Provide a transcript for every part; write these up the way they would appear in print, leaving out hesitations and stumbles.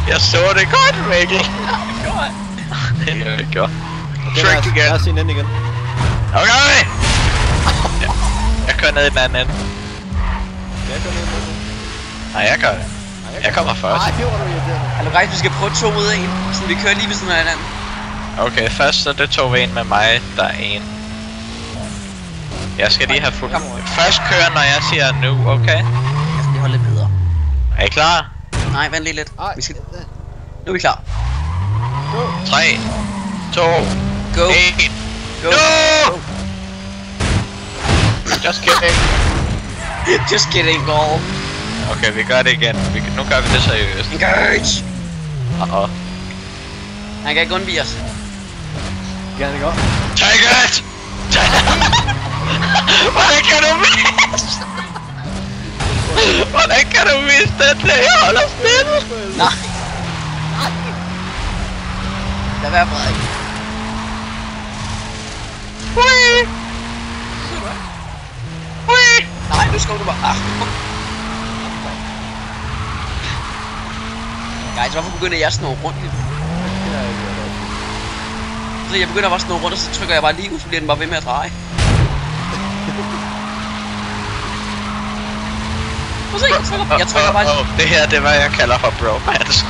Jeg så det godt, Mikkel. Det gør. Trick igen. Lad os se den igen. Okay! Jeg kører ned i den anden ende. Jeg kører ned i den anden. Nej, jeg gør det. Jeg kommer først. Nej, det var du irriterende. Hallo guys, vi skal prøve 2 ud af 1. Så vi kører lige ved siden af hinanden. Okay, først så det 2 ved 1 med mig, der er 1. Jeg skal lige have fuld. Først kører, når jeg siger nu, okay? Jeg skal lige holde lidt videre. Er I klar? Nej, vent lige lidt. Vi skal... Nu er vi klar. 3, 2, Go. 1. Go. No! Just kidding. Just kidding, goal. Okay, vi gør det igen. Nu gør vi det seriøst. Engage! Han kan ikke undvige os. Gerne godt. Take it! Hvordan kan du miste? Hvordan kan du miste den, der jeg holder stille? Nej. Lad være, Frederik. Wee! Wee! Nej, nu skal du bare. Ah. Guys, hvorfor begynder jeg at snurre rundt? Så jeg begynder bare at snurre rundt, og så trykker jeg bare lige ud, så bliver den bare ved med at dreje. Prøv at se, jeg trykker bare lige. Det her, det er hvad jeg kalder for bromance.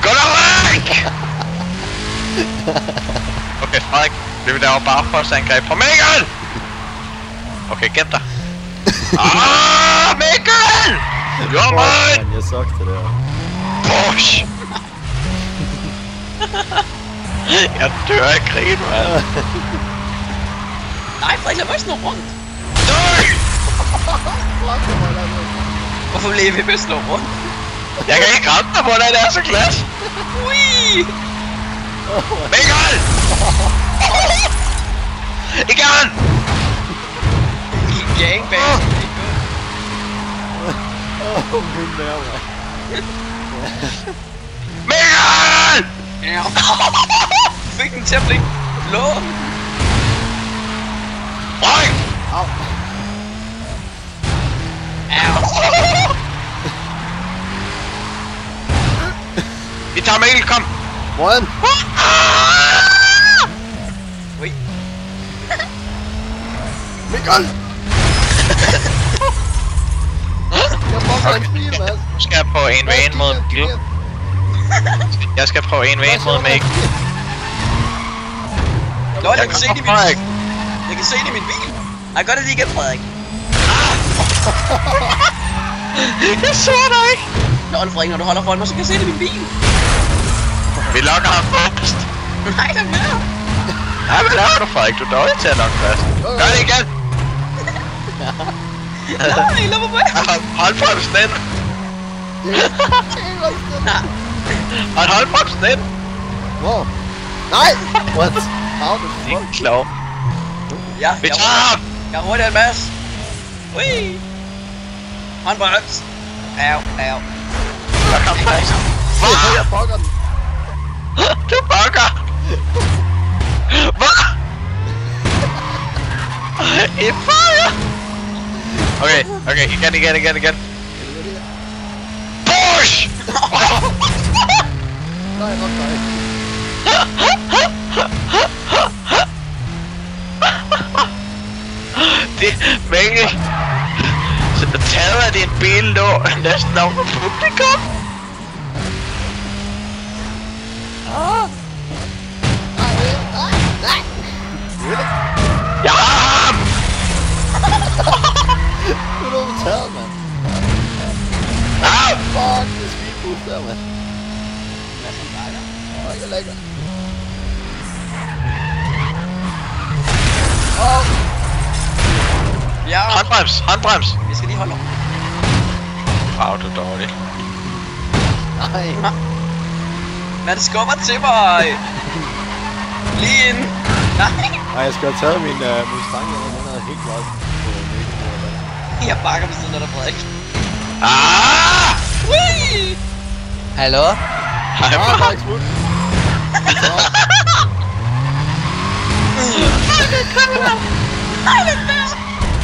Gå da væk! Okay, Frederik, det vil lave bare for angreb på Mikkel! Okay, gem dig. Mikkel! You're mine! Jeg sucks det der. Bosh! Jeg dør af grin, mand. Nej, Frederik, lad mig snurre rundt. Dø! Hvorfor bliver vi ved at snurre rundt? Jeg kan ikke ramme dig, hvordan det er så glat. Ui! Mikkel! Igen! Gangbang. Min mave, Mikkel! Ja. Fik den til at blive blå. Røg! Au. Vi tager Mikkel, kom! Hvordan? Ui. Mikkel! Jeg fucker en bil, Mads. Nu skal jeg prøve en ved en mod Mikkel. Jeg skal prøve en ved en mod Mikkel. Nå, jeg kan se det i min bil. Jeg kan se det i min bil. Nej, gør det lige igen, Frederik. Jeg så dig ikke! Nå, Frederik, når du holder foran mig, så kan jeg se det i min bil. Vi lokker ham fast. Nej, der er mere. Nej, hvad laver du, Frederik? Du er dårlig til at lokke fast. Gør det igen! Nej, lad mig være. Hold bremsen ind! Hold bremsen ind! Wow. Nej! What? How the Det er fuck? klog. Ja, Vi tager ham! jeg er hurtigere end Mads. Ui. Håndbrems. Au, au. Der kom faktisk. Jeg fucker den. Du bukker! Hvad? I fire! Okay, igen. Push! Nej, nok dig. Det, Mikkel. Så taget af din bil lå næsten over publikum. Jeg har ham! Du er noget taget, mand. Au! Fuck, det er speedboost der, mand. Fuck, jeg lækker. Ja. Håndbrems! Vi skal lige holde om. Wow, du er dårlig. Nej. Man skubber til mig. Lige ind. Nej. Nej, jeg skal have taget min Mustang, og den er helt glad. Jeg bakker ved siden af dig, Frederik. Ah! Ui! Hallo? Hej, Nå, far. Max Wood.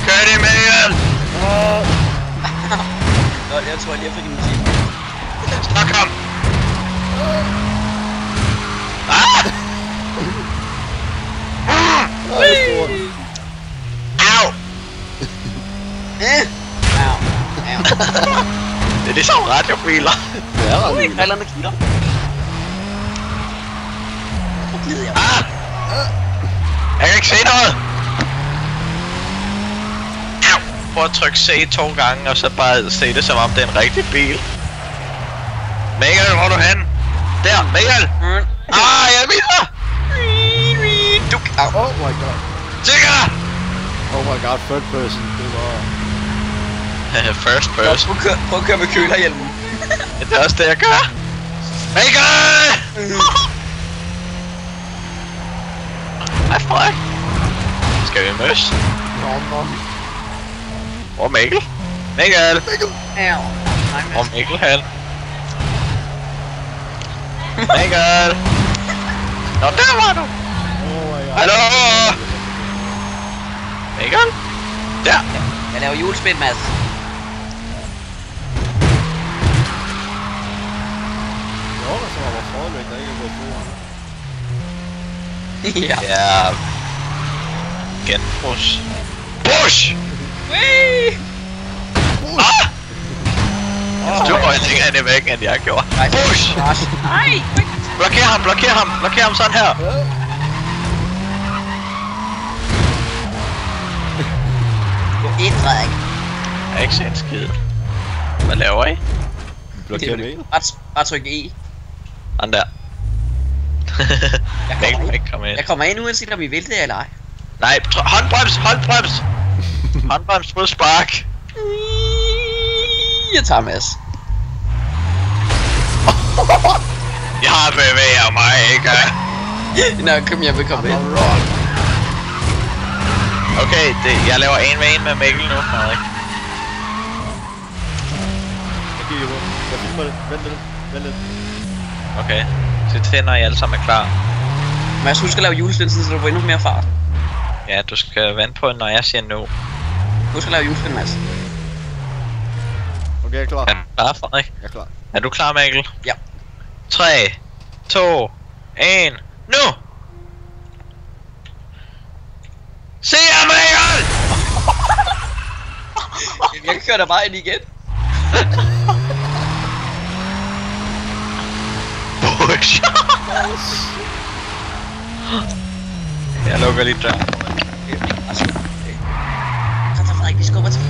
Kør det, Mikkel! Jeg tror, jeg lige fik en musik. Snak ham! Ah! Au! Au. Au. Det er ligesom radiobiler. Det er ret Ui, vildt. reglerne kilder. Hvor glider jeg? Ah! Jeg kan ikke se noget! Au! Prøv at trykke C 2 gange, og så bare se det som om det er en rigtig bil. Mikkel, hvor er du hen? Der, Mikkel! Ah, jeg er videre! Du... Au. Oh my god. Sikker! Oh my god, third person. Det var... First person. Prøv at køre med kølerhjelmen. Det er også det, jeg gør. Mikkel! Hej, Frederik. Skal vi møs? Nå. Hvor er Mikkel? Mikkel! Au. Hvor er Mikkel hen? Mikkel! Nå, der var du! Oh my god. Hallo! Mikkel? Der! Jeg laver julespil, Mads. Jeg håber så, var forløb, der ikke er gået på. Ja. Ja... Genbrugs. Push! Whee! Ah! Du var længere ind i væggen, end jeg gjorde. Push! Nej! Blokér ham sådan her. Gå ind, Frederik. Jeg har ikke set en skid. Hvad laver I? Blokér med. Bare tryk E. Den der. Jeg Mikkel kommer må ind. ikke komme ind. Jeg kommer ind uanset om I vil det eller ej. Nej, håndbrems! Håndbrems mod spark. Jeg tager Mads. Jeg bevæger mig ikke. Nå, kom jeg vil komme ind. Okay, jeg laver en med Mikkel nu, Frederik. Jeg kigger på. Jeg filmer det. Vent lidt. Okay, så til når I alle sammen er klar. Mads, husk at lave juleslinsen, så du får endnu mere fart. Ja, du skal vente på, når jeg siger nu. Husk at lave juleslinsen, Mads. Okay, jeg er klar. Er du klar, Frederik? Jeg er klar. Er du klar, Mikkel? Ja. 3, 2, 1, nu! Se jer, Mikkel! Jeg kører der bare ind igen. Push! Jeg lukker lige døren. Kom så, Frederik, vi skubber til.